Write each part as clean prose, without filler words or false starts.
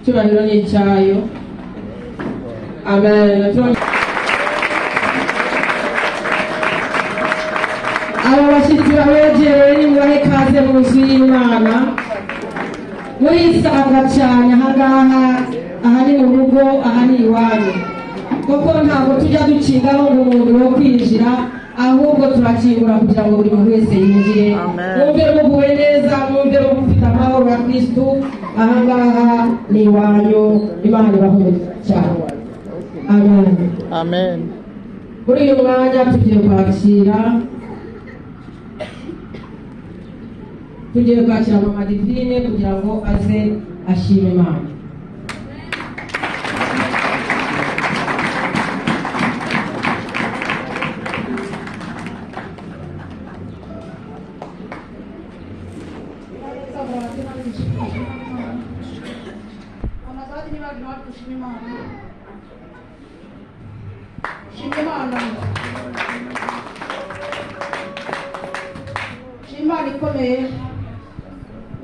cyubahiro ni icyayo. Amen. Aba bashyitsi babegereye nimubahe ikaze mu nzu y'Imana. Murisanga cyane ahangaha, aha ni mu rugo, aha ni iwanyu. Kuko ntabwo tujya dukingaho ngo umuntu wo kwinjira, ahubwo turakingura kugira ngo buri muntu wese yinjire. Mwumve muguwe neza, mwumve mufite amahoro ya Kristo. Ahangaha ni iwanyu, Imana ibahe cyane. Amen. Amen. Muri uyu mwanya tugiye kwakira Mama Divine kugira ngo aze ashime Imana. Imana ikomeye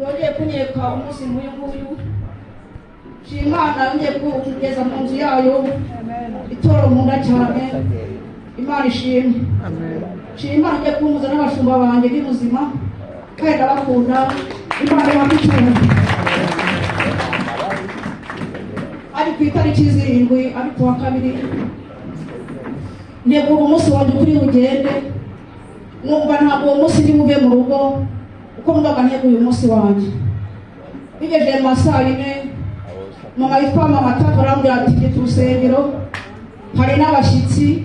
yongeye kunyeka umunsi nk'uyu nguyu. Imana yongeye kugeza mu nzu yayo itora nkunda cyane. Imana ishimwe. Imana igiye kumpuza n'abashumba banjye b'ubuzima kandi ndabakunda. Imana yamucyura ari ku itariki 7 ari kuwa kabiri negura umunsi wanjye kuri bugende. Numva ntabwo uwo munsi ndi bube mu rugo uko mbaga nteguye umunsi wanjye. Bigejeje mu saa 4 mama yitwa Mama Tatu arambwira ati "Jye turusengero hari n'abashyitsi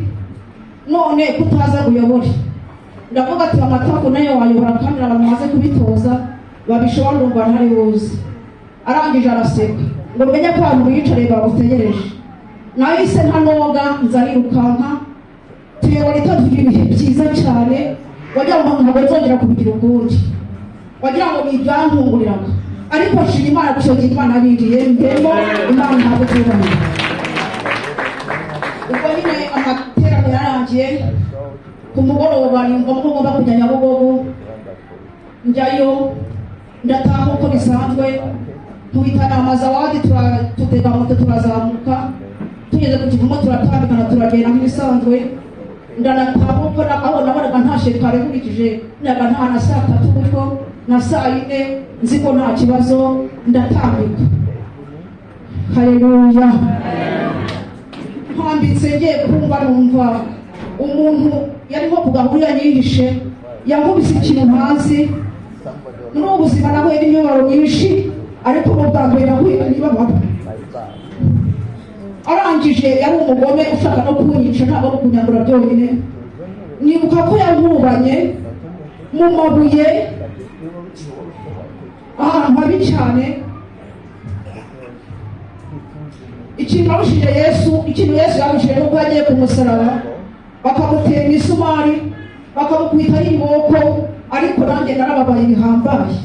none kutaza guyobora." Ndavuga ati Mama Tatu nayo wayobora kandi abamaze kubitoza babishobora ndumva ntari buze. Arangije araseka ngo menye ko abantu biyicare bagutegereje. Nahise ntanoga nzarirukanka tuyobora itavuga ibihe byiza cyane. Wagira ngo ntabwo nzongera kubigira ukundi, wagira ngo nibyankunguriraga, ariko nshima Imana gushoza Imana biriye mbemo Imana ntabwo tubona. Ubwo nyine amateraniro yarangiye ku mugoroba nimba ko ngomba kujya Nyabugogo. Njyayo ndataha uko bisanzwe, tuhitana amazawadi, tutega moto turazamuka. Tugeze ku kivumo turatambikana turagenda nk'ibisanzwe. Ndanataha uko nabonaga ntashe kare nkurikije ndaga nta na saa 3 gutyo na saa 4 nzi ko nta kibazo ndatambika. Haleluya. Ntambitse ngiye kumva numva umuntu yarimo kugahurira yihishe yankubise ikintu hasi. Muri ubu buzima nahuye n'imibabaro myinshi, ariko ubwambere nahuye n'ibabaro. Arangije yari umugome ushaka no kunyica, ntabwo kunyambura byonyine. Nibuka ko yankubanye mu mabuye ahantu habi cyane. Ikintu Yesu yarushije nuko yagiye ku musaraba bakamutera imisumari bakamukubita n'iboko, ariko nanjye narababaye bihambaye.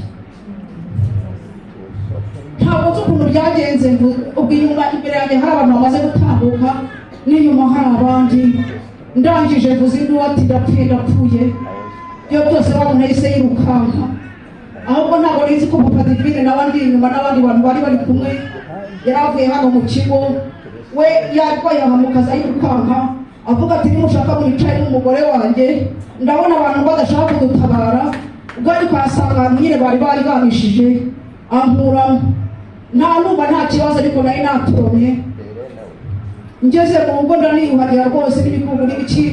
Ntabwo nzi ukuntu byagenze ngo ubwo inyuma imbere yanjye hari abantu bamaze gutambuka n'inyuma hari abandi. Ndangije mvuze induru ati ndapfuye. Iyo byose babona yahise yirukanka, ahubwo ntabwo nizi ko Papa Divine n'abandi inyuma n'abandi bantu bari kumwe yaravuye hano mu kigo. We yarwaye ahamukaza yirukanka avuga ati "Nimushaka mwicaye n'umugore wanjye, ndabona abantu badashaka kudutabara." Ubwo ariko asanga nyine bari bamishije ampuramo. Nta kibazo, ariko nari naturomye. Ngeze mu rugo ndaniyuhagira rwose n'ibikungu n'ibiki,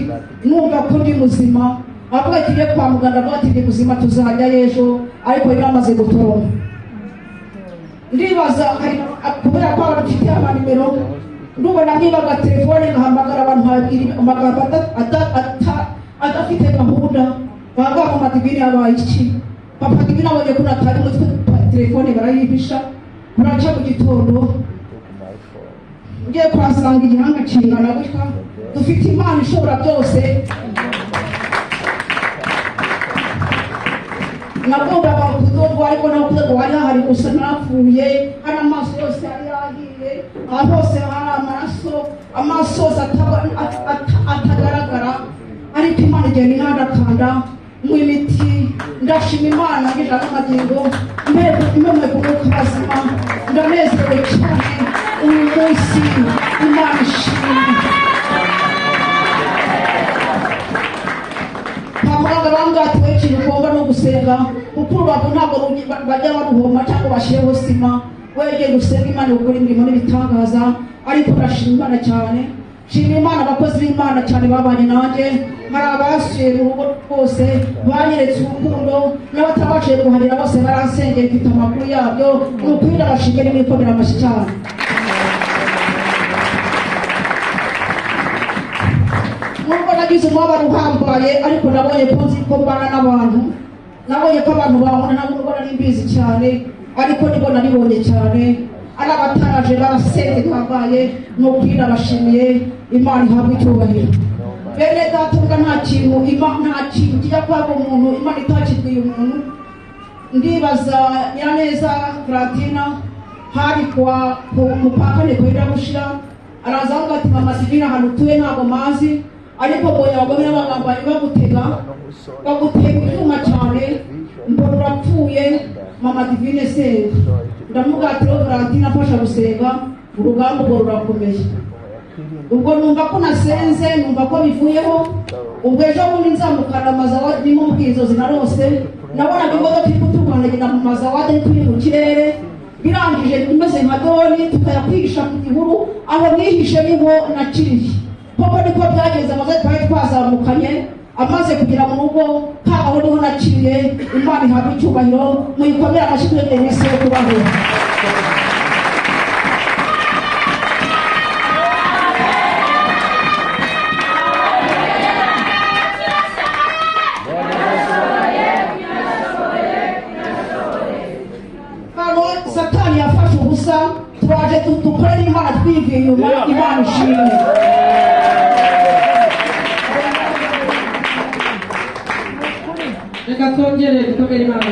numva ko ndi muzima. Avuga ati "Ngiye kwa muganga." Avuga ati "Ndi muzima tuzajya ejo." Ariko yari amaze gutoroma. Ndibaza kubera ko abafite amanimero, ndubona nibaga telefone ngahamagara abantu amagambo adafite gahunda. Bavuga Mama Divine yabaye iki? Papa Divine abonye ko natari umutwe telefone barayihisha. Muraca mu gitondo ngiye kwasanga igihanga kingana gutya. Dufite Imana ishobora byose. Nagombaga kudorwa, ariko nakuze ngo wari hari gusa napfuye. Hano amaso yose yari yahiye, aha hose hari amaraso, amaso atagaragara. Ariko Imana igenda inandakanda mu imiti ndashima Imana ngira n'amagingo impemwe kumuka bazima ndanezerewe cyane uyu munsi Imana ishimwe. Ntabwo bambwatiwe ikintu ugomba no gusenga kuko urubavu ntabwo bajya baruhoma cyangwa bashireho sima. Wegeye gusenga Imana gukora imirimo n'ibitangaza, ariko ndashima Imana cyane. Shima Imana abakozi b'Imana cyane babanye nanjye, hari abasuye mu rugo rwose banyeretse urukundo, n'abatabashije guhanira bose baransengera mfite amakuru yabyo. Ni ukuri ndabashimye n'imwikomera amashyi cyane. Nubwo nagize umubabaro uhambaye, ariko nabonye ko nzi ko mbana n'abantu, nabonye ko abantu babona, nabwo nari mbizi cyane, ariko nibo nabibonye cyane. Ari abataraje barasenge twabaye, ni ukuri ndabashimiye. Imana ihabwe icyubahiro. Bene data, nta kintu kijya kwaba umuntu Imana itakibwiye umuntu. Ndibaza Nyiraneza Fratina hari kwa mupakane kwenda gushira, araza avuga ati mama Divine ahantu utuye ntabwo mazi, ariko mbonye abagome n'abagamba bagutega ibyuma cyane, mbona urapfuye mama Divine se. Ndamuga ati Fratina afasha gusenga, urugamba urwo rurakomeye. Ubwo numva ko nasenze, numva ko bivuyeho. Ubwo ejo bundi nzamukana amazawadi mu bwizozi narose, nabonaga imodoka iri kuturwanira mu mazawadi turi mu kirere, birangije imeze nka doni tukayakwisha ku gihuru, aho mwihishe niho nakiriye. Koko niko byageze, amaze twari twazamukanye, amaze kugera mu rugo kaho niho nakiriye. Imana ihabwe icyubahiro, muyikomere amashyi twende mwese yo kubaho. Satani yafashe ubusa, twaje dukorera Imana twivuye inyuma. Imana ishimwe. Reka twongere dukomere Imana.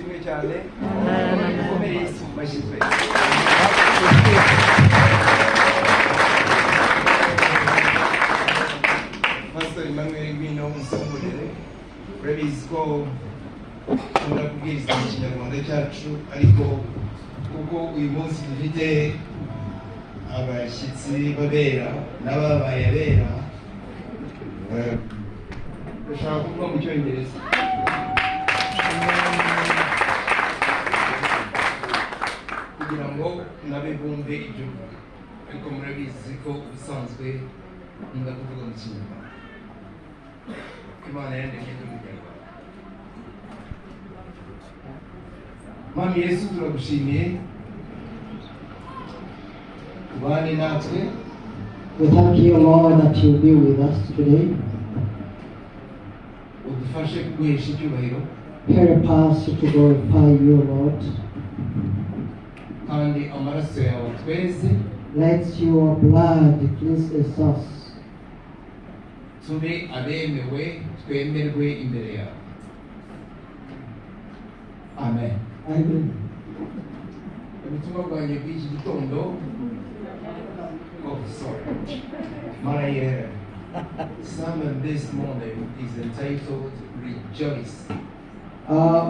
ashimwe cyane ukomeye Yesu mu mashyi twese. Pastor Emmanuel Ngwino Musongorere, urabizi ko nkunda kubwiriza mu kinyarwanda cyacu, ariko kuko uyu munsi dufite abashyitsi babera n'ababaye abera, ndashaka kuvuga mu cyongereza. Kugira ngo nabe bumve ibyo, ariko murabizi ko ubusanzwe nkunda kuvuga mu kinyarwanda. Imana yandemye mu kinyarwanda. Mwami Yesu turagushimiye kubane natwe. We thank you, Lord, that you be with us today. Udufashe kuguhesha icyubahiro. Help us to glorify you, Lord. Kandi amaraso yawe tweze. Let your blood cleanse us. Tube abemewe, twemerwe imbere yawe. Amen. Amen. Ubutumwa bwanjye bw'iki gitondo, sorry. My sermon this morning is entitled Rejoice.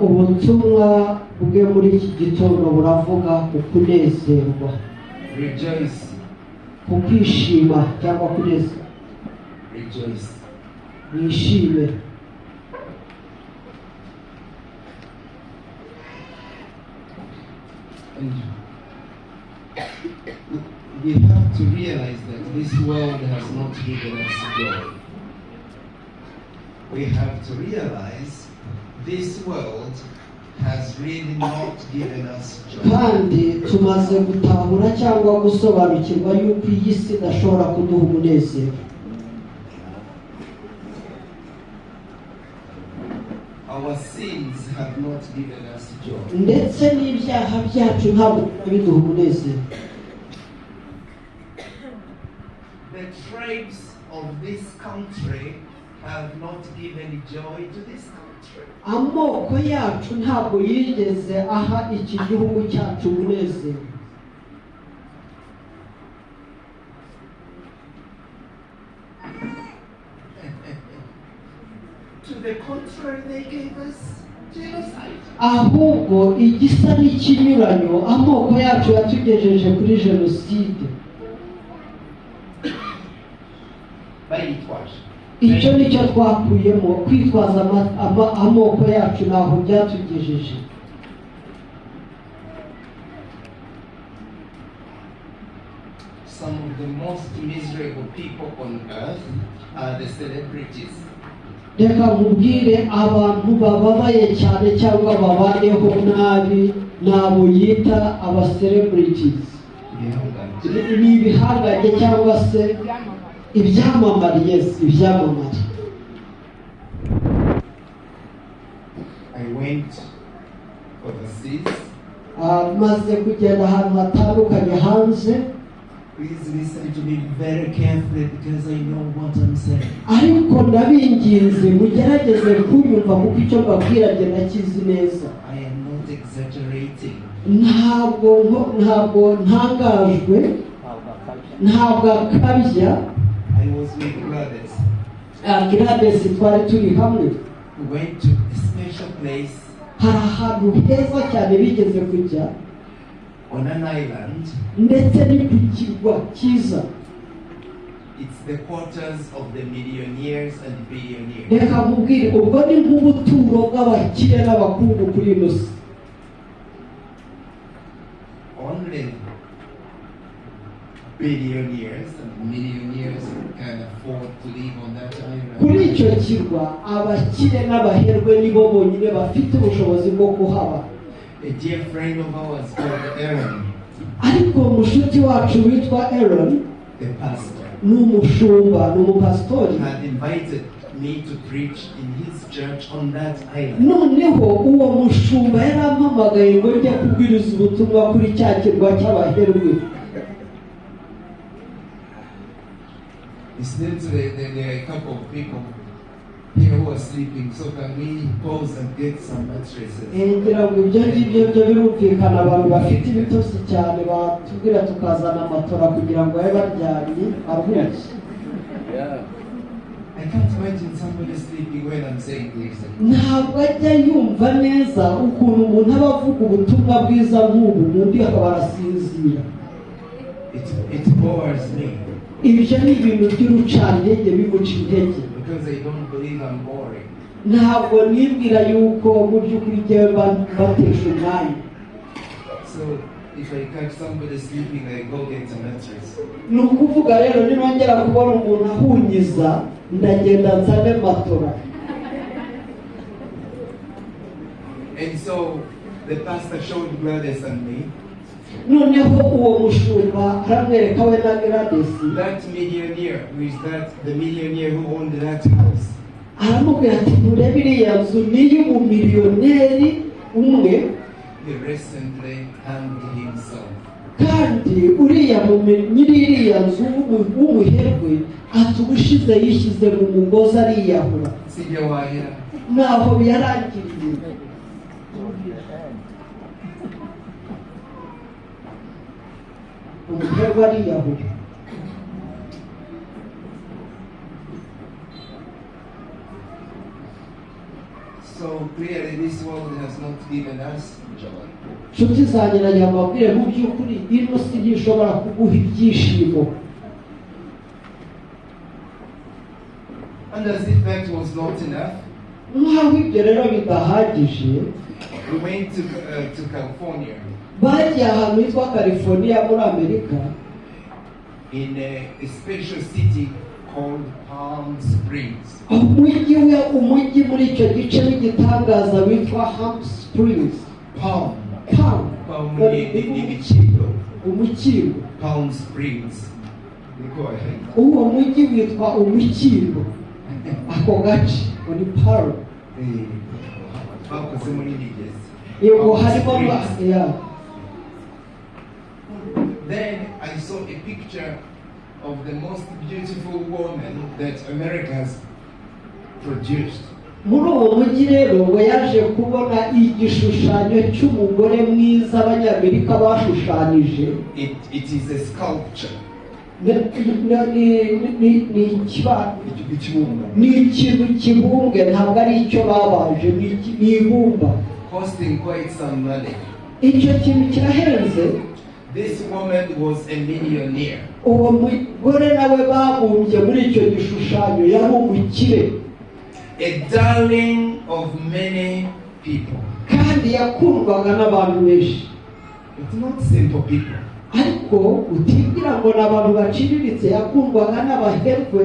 Ubutumwa bwe muri iki gitondo buravuga ukunezerwa. Rejoice. Kwishima cyangwa kunezerwa. Rejoice. Mwishime. And we have to realize that this world has not given us joy. We have to realize this world has really not given us joy. Kandi tumaze gutahura cyangwa gusobanukirwa yuko iyi si idashobora kuduha umunezero. Our sins have not given us joy. Ndetse n'ibyaha byacu ntabwo biduha umunezero. The tribes of this country have not given joy to this country. Amoko yacu ntabwo yigeze aha iki gihugu cyacu umunezero. To the contrary, they gave us genocide. Ahubwo igisa n'ikinyuranyo amoko yacu yatugejeje kuri jenoside. Bayitwaje. Icyo nicyo twakuyemo, kwitwaza amoko yacu naho byatugejeje. Some of the most miserable people on earth are the celebrities. Reka nkubwire abantu bababaye cyane cyangwa babayeho nabi nabo yita aba celebrities. Ni ibihangange cyangwa se ibyamamare. Yes, ibyamamare. I went overseas. Maze kugenda ahantu hatandukanye hanze. Please listen to me very carefully because I know what I'm saying. Ariko ndabinginze mugerageze kunyumva kuko icyo mbabwira njye nakizi neza. I am not exaggerating. Ntabwo ntangajwe, ntabwo akabya. I was with Gladys. Gladys twari turi hamwe. We went to a special place. Hari ahantu heza cyane bigeze kujya. On an island. Ndetse ni ku kirwa cyiza. It's the quarters of the millionaires and billionaires. Reka nkubwire ubwo ni nk'ubuturo bw'abakire n'abakungu kuri ino si. Only billionaires and millionaires can afford to live on that island. Kuri icyo kirwa abakire n'abaherwe nibo bonyine bafite ubushobozi bwo kuhaba. A dear friend of ours called Aaron. Ariko umushuti wacu witwa Aaron, the pastor, ni umushumba, ni umupasitori, had invited me to preach in his church on that island. noneho uwo mushumba yarampamagaye ngo njye kubwiriza ubutumwa kuri cya kirwa cy'abaherwe. There are a couple of people here who are sleeping, so can we pause and get some mattresses? ngira ngo ibyo ngibyo byo birumvikana abantu bafite ibitotsi cyane batubwira tukazana amatora kugira ngo babe baryamye aruhuke. I can't imagine somebody sleeping when I'm saying this. ntabwo ajya yumva neza ukuntu umuntu aba avuga ubutumwa bwiza nk'ubu undi akaba arasinzira. It bores me ibyo ni ibintu by'urucantege bimuca intege, because I don't believe I'm boring. ntabwo nibwira yuko mu by'ukuri njyewe batesha umwanya. So if I catch somebody sleeping, I go get a mattress. ni ukuvuga rero ninongera kubona umuntu ahunyiza ndagenda nzane matora. And so the pastor showed Gladys and me noneho uwo mushumba aramwereka we na Gladys, that millionaire, who is the millionaire who owned that house. aramubwira ati murebe iriya nzu ni iy'umumiliyoneri umwe, He recently hanged himself. kandi uriya nyiri iriya nzu w'umuherwe ati ubushize yishyize mu mugozi ariyahura. Sijya wahera. naho yarangiriye. umuherwe ariyahura. So clearly this world has not given us joy. nshuti zanjye nagira ngo mbabwire mu by'ukuri ino si ntishobora kuguha ibyishimo. And as if that was not enough, nk'aho ibyo rero bidahagije, we went to California bagiye ahantu hitwa California muri Amerika, in a special city called Palm Springs. umujyi muri icyo gice w'igitangaza witwa Palm Springs. Palm ni Chico. umukindo. Palm Springs. uwo mujyi witwa umukindo. ako gace muri Palm. Bakoze muri Nigeze. yego harimo ya. Then I saw a picture of the most beautiful woman that America has produced. muri uwo mujyi rero ngo yaje kubona igishushanyo cy'umugore mwiza abanyamerika bashushanyije. It is a sculpture. ni ikintu kibumbwe, ntabwo ari icyo babaje, ni ibumba. Costing quite some money. icyo kintu kirahenze. This woman was a millionaire. uwo mugore nawe babumbye muri icyo gishushanyo yari umukire, A darling of many people. kandi yakundwaga n'abantu benshi. It's not simple people. ariko utibwira ngo ni abantu baciriritse, yakundwaga n'abaherwe.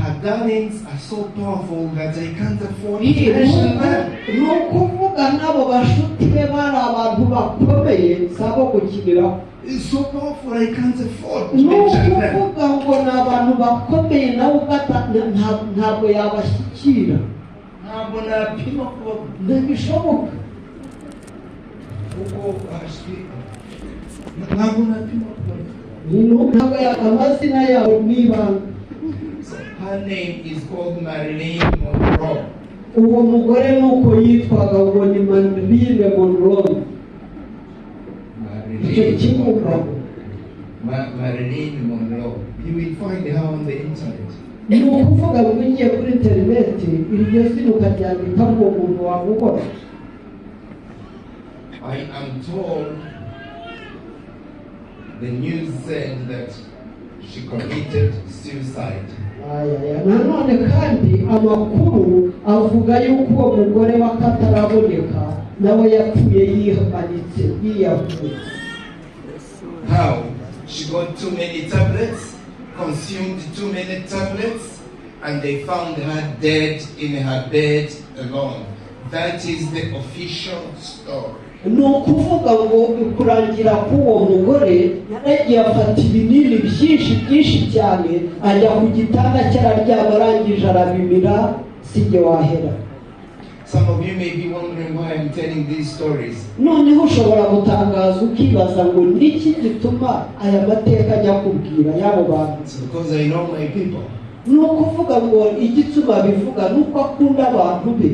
Her darlings are so powerful that I can't afford to mention them. ni ukuvuga n'abo bashuti be bari abantu bakomeye, si abo gukiniraho. It's so powerful I can't afford to ni mention them. ukuvuga ngo ni abantu bakomeye nawe ntabwo yabashyikira. Ntabwo napima kuba ntibishoboka. kuko ntabwo napima kuba. ntabwo amazina yabo n'ibanga. So her name is called Marilyn Monroe. uwo mugore nuko yitwaga ngo ni Marilyn Monroe. Marilyn Monroe. You will find her on the internet. ni ukuvuga ngo ugiye kuri interineti iryo zina ukaryandika uwo muntu wamubona. I am told the news said that she committed suicide. nanone kandi amakuru avuga yuko uwo mugore wakataraboneka nawe yapfuye yihamanitse yiyahuye. How? She got too many tablets, consumed too many tablets, and they found her dead in her bed alone. That is the official story. ni ukuvuga ngo kurangira k'uwo mugore yaragiye afata ibinini byinshi cyane ajya ku gitanda cyararyama arangije arabimira, sijye wahera. Some of you may be wondering why I'm telling these stories. noneho ushobora gutangaza ukibaza ngo niki gituma aya mateka ajya kubwira y'abo bantu. It's because I know my people. ni ukuvuga ngo igituma bivuga ni uko akunda abantu be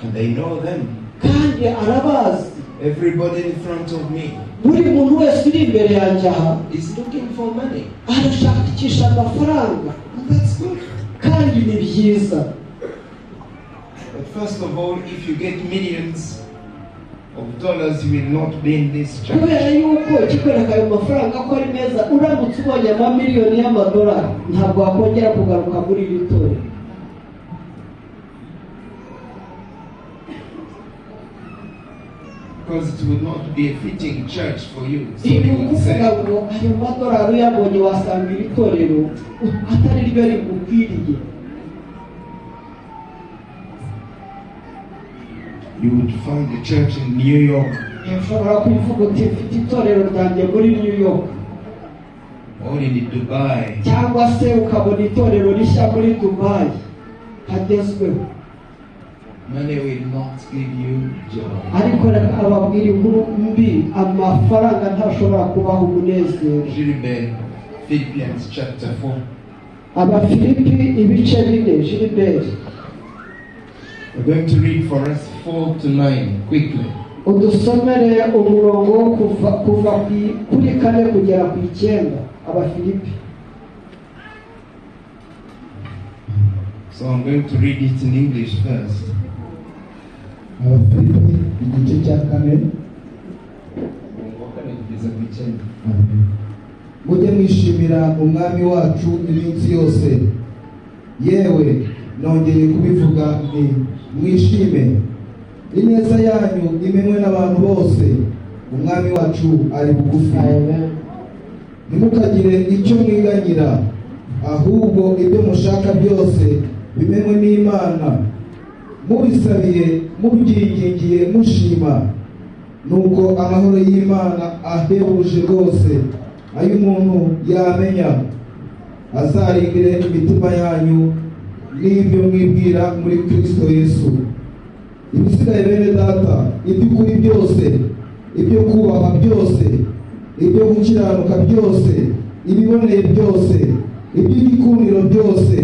and they know them. kandi arabazi. Everybody in front of me buri muntu wese uri imbere yanjye aha is looking for money, arashakisha amafaranga, and that's good. kandi ni byiza. But first of all, if you get millions of dollars, you will not be in this church. kubera yuko ikikwereka ayo mafaranga ko ari meza, uramutse ubonye amamiliyoni y'amadolari ntabwo wakongera kugaruka muri iri torero. Because it would not be a fitting church for you. So ibi you would ukuvuga say, ngo ayo madolari uyabonye wasanga iri torero atari ryo rigukwiriye. you would find a church in New York ushobora kubivuga uti mfite itorero ryanjye muri New York, or in Dubai. cyangwa se ukabona itorero rishya muri Dubai hagezweho. Money will not give you joy. ariko reka ababwira inkuru mbi, amafaranga ntashobora kubaha umunezero. Gilbert, Philippians chapter 4. Abafilipi ibice 4, Gilbert. We're going to read for us 4 to 9 quickly. udusomere umurongo kuva kuri 4 kugera ku 9. Abafilipi. So I'm going to read it in English first. Abafilipi igice cya 4. mujye mwishimira umwami wacu iminsi yose, yewe nongeye kubivuga nti mwishime. Ineza yanyu imenywe n'abantu bose, umwami wacu ari bugufi. Ntimukagire icyo mwiganyira, ahubwo ibyo mushaka byose bimenywe n'Imana, mubisabiye mubyingingiye mushima. Nuko amahoro y'Imana ahebuje rwose ayo umuntu yamenya, azarindire imitima yanyu n'ibyo mwibwira muri Kristo Yesu. Ibisigaye bene data, iby'ukuri byose, ibyo kubaha byose, ibyo gukiranuka byose, ibiboneye byose, iby'igikundiro byose,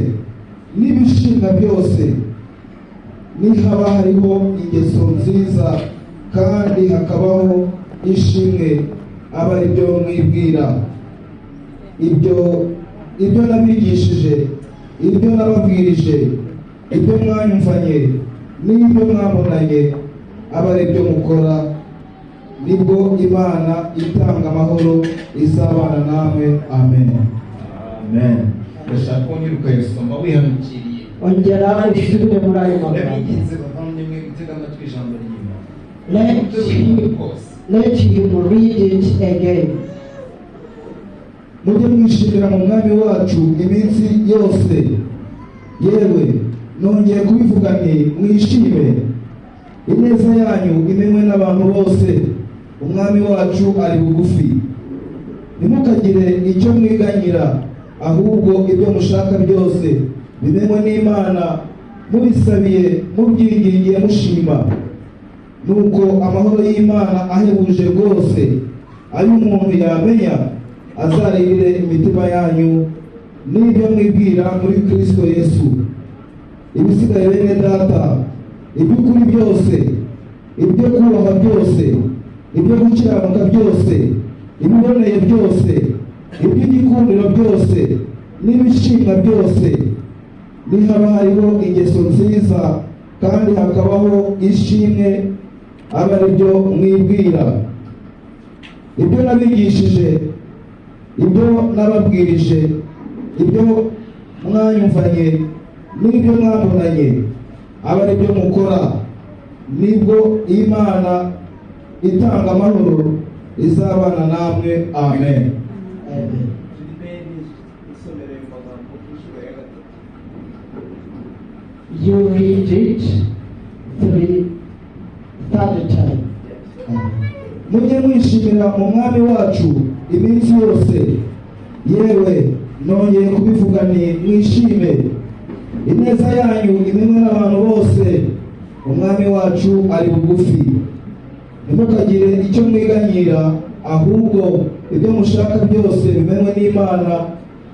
n'ibishimwa byose, nihaba hariho ingeso nziza kandi hakabaho ishimwe, aba ari byo mwibwira. Ibyo nabigishije, ibyo nababwirije, ibyo mwanyumvanye n'ibyo mwabonanye, aba ari byo mukora, nibwo Imana itanga amahoro izabana namwe. Amen. Amen. Ndashaka kongera ukayasoma wihanukiriye. Ongera usubire muri ayo magambo. Ndabiginze bavandimwe gutega amatwi ijambo ry'Imana. Let him read it again. Mujye mwishimira mu mwami wacu iminsi yose, yewe nongeye kubivuga nti mwishime. Ineza yanyu imenywe n'abantu bose, umwami wacu ari bugufi. Ntimukagire icyo mwiganyira, ahubwo ibyo mushaka byose bimenywe n'Imana, mubisabiye mubyingingiye mushima. Nuko amahoro y'Imana ahebuje rwose ayo umuntu yamenya, azarindire imitima yanyu n'ibyo mwibwira muri Kristo Yesu. Ibisigaye bene data, iby'ukuri byose, ibyo kubaha byose, ibyo gukiranuka byose, ibiboneye byose, iby'igikundiro byose, n'ibishimwa byose, nihaba hariho ingeso nziza kandi hakabaho ishimwe, aba ari byo mwibwira. Ibyo nabigishije, ibyo nababwirije, ibyo mwanyumvanye n'ibyo mwabonanye, aba ari byo mukora, nibwo Imana itanga amahoro izabana namwe. Amen. Amen. You read it 3rd time. Mujye mwishimira mu mwami wacu iminsi yose, yewe nongeye kubivuga nti mwishime. Ineza yanyu imenywe n'abantu bose, umwami wacu ari bugufi. Ntimukagire icyo mwiganyira, ahubwo ibyo mushaka byose bimenywe n'Imana,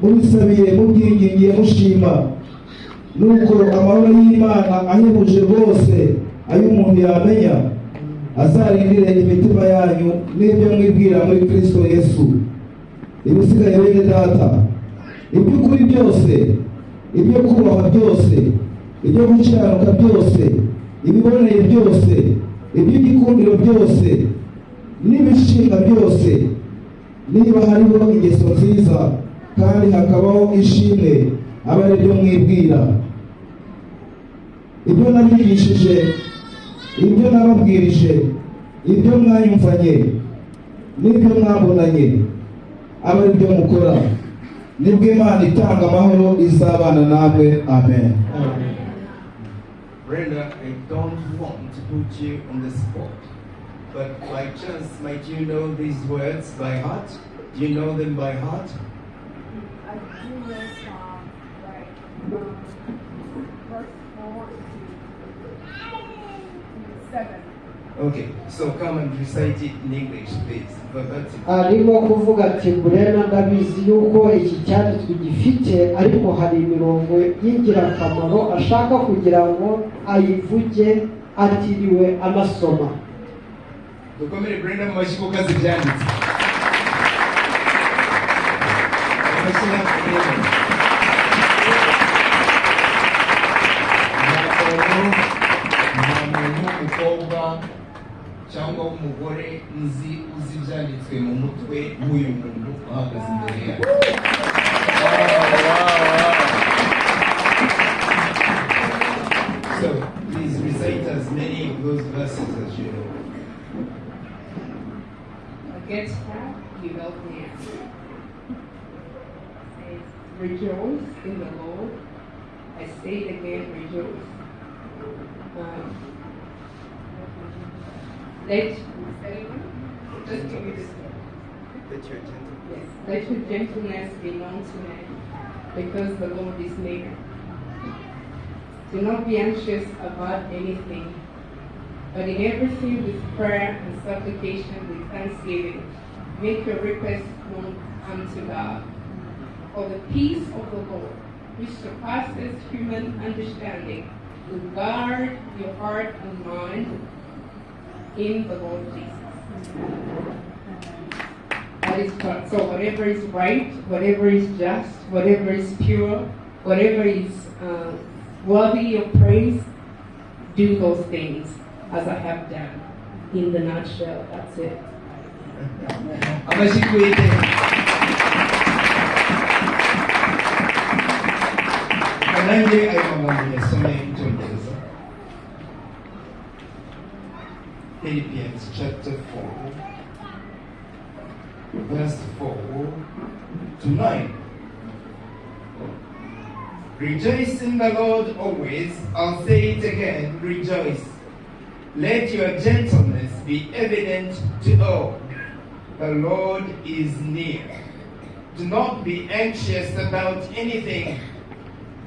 mubisabiye mubyingingiye mushima, nuko amahoro y'Imana ahebuje rwose ayo umuntu yamenya azarindire imitima yanyu n'ibyo mwibwira muri Kristo Yesu. Ibisigaye bene data, iby'ukuri byose, ibyo kubahwa byose, ibyo gukiranuka byose, ibiboneye byose, iby'igikundiro byose n'ibishinga byose, niba hariho ingeso nziza kandi hakabaho ishimwe, aba ari byo mwibwira. Ibyo nabigishije, ibyo nababwirije, ibyo mwanyumvanye n'ibyo mwabonanye, aba ari byo mukora, nibwo Imana itanga amahoro izabana namwe. Amen. Brenda, I don't want to put you on the spot, but by chance, might you know these words by heart? Do you know them by heart? I do know some, like, verse 4 to 7. Okay, so come and recite it in English, please. Verbatim. arimo kuvuga ati Brenda ndabizi yuko iki cyanditswe gifite, ariko hari imirongo y'ingirakamaro ashaka kugira ngo ayivuge atiriwe anasoma. Dukomere Brenda mu mashyi kuko azi ibyanditse. Amashyi Brenda. Nta muntu w'umukobwa cyangwa w'umugore uzi ibyanditswe mu mutwe w'uyu muntu uhagaze imbere yawe. So please recite as many of those verses as you know. Against that, you help me out. Says, rejoice in the Lord. I say it again, rejoice. Just give me this. Yes. Let your gentleness be known to men, because the Lord is near. Do not be anxious about anything, but in everything with prayer and supplication with thanksgiving, make your requests known unto God. For the peace of the Lord, which surpasses human understanding, will guard your heart and mind in the Lord Jesus. That is God. So whatever is right, whatever is just, whatever is pure, whatever is worthy of praise, do those things as I have done. In the nutshell, that's it. Amashyi kwite. Kanange ayo magambo yasomye mu Cyongereza. Philippians chapter 4, verse 4 to 9. Rejoice in the Lord always. I'll say it again, rejoice. Let your gentleness be evident to all. The Lord is near. Do not be anxious about anything,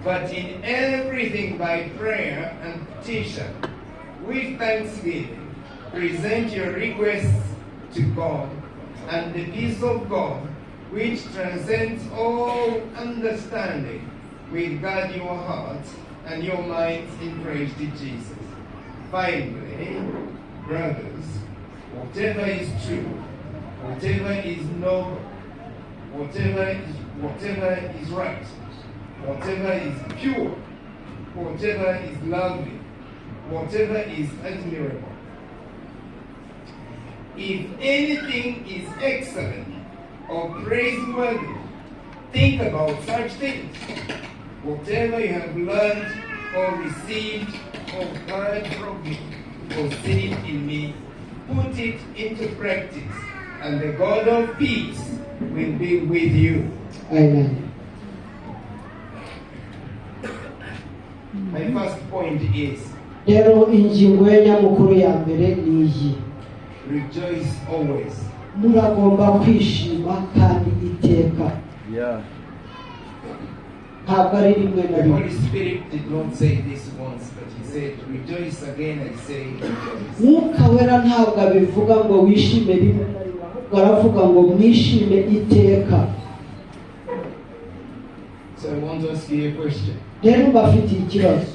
but in everything by prayer and petition, with thanksgiving, present your requests to God, and the peace of God, which transcends all understanding, will guard your hearts and your minds in Christ Jesus. Finally, brothers, whatever is true, whatever is noble, whatever is right, whatever is pure, whatever is lovely, whatever is admirable, if anything is excellent or praiseworthy, think about such things. Whatever you have learned or received or heard from me or seen in me, put it into practice, and the God of peace will be with you. Amen. My first point is, rero ingingo ye nyamukuru ya mbere ni iyi: rejoice always. muragomba kwishima kandi iteka. ntabwo ari rimwe na The rimwe. Holy Spirit did not say this once, but He said, rejoice again, I say rejoice. mwuka wera ntabwo abivuga ngo wishime rimwe na rimwe, ahubwo aravuga ngo mwishime iteka. I want to ask you a question. rero mbafitiye ikibazo.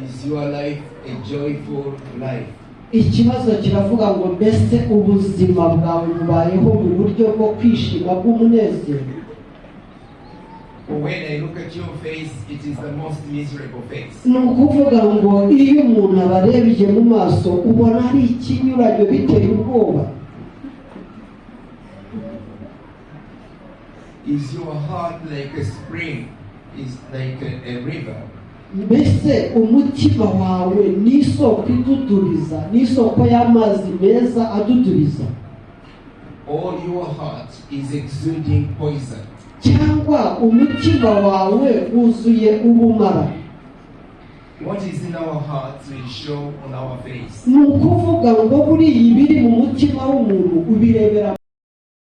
Is your life a joyful life? Ikibazo kiravuga ngo mbese ubuzima bwawe bubayeho mu buryo bwo kwishima bw'umunezero? When I look at your face, it is the most miserable face. Ni ukuvuga ngo iyo umuntu abarebye mu maso ubona ari ikinyuranyo biteye ubwoba. Is your heart like a spring? Is like a river? Mbese umutima wawe ni isoko iduduriza, ni isoko y'amazi meza aduduriza? Or your heart is exuding poison? Cyangwa umutima wawe wuzuye ubumara? What is in our hearts will show on our face. Ni ukuvuga ngo buriya ibiri mu mutima w'umuntu ubirebera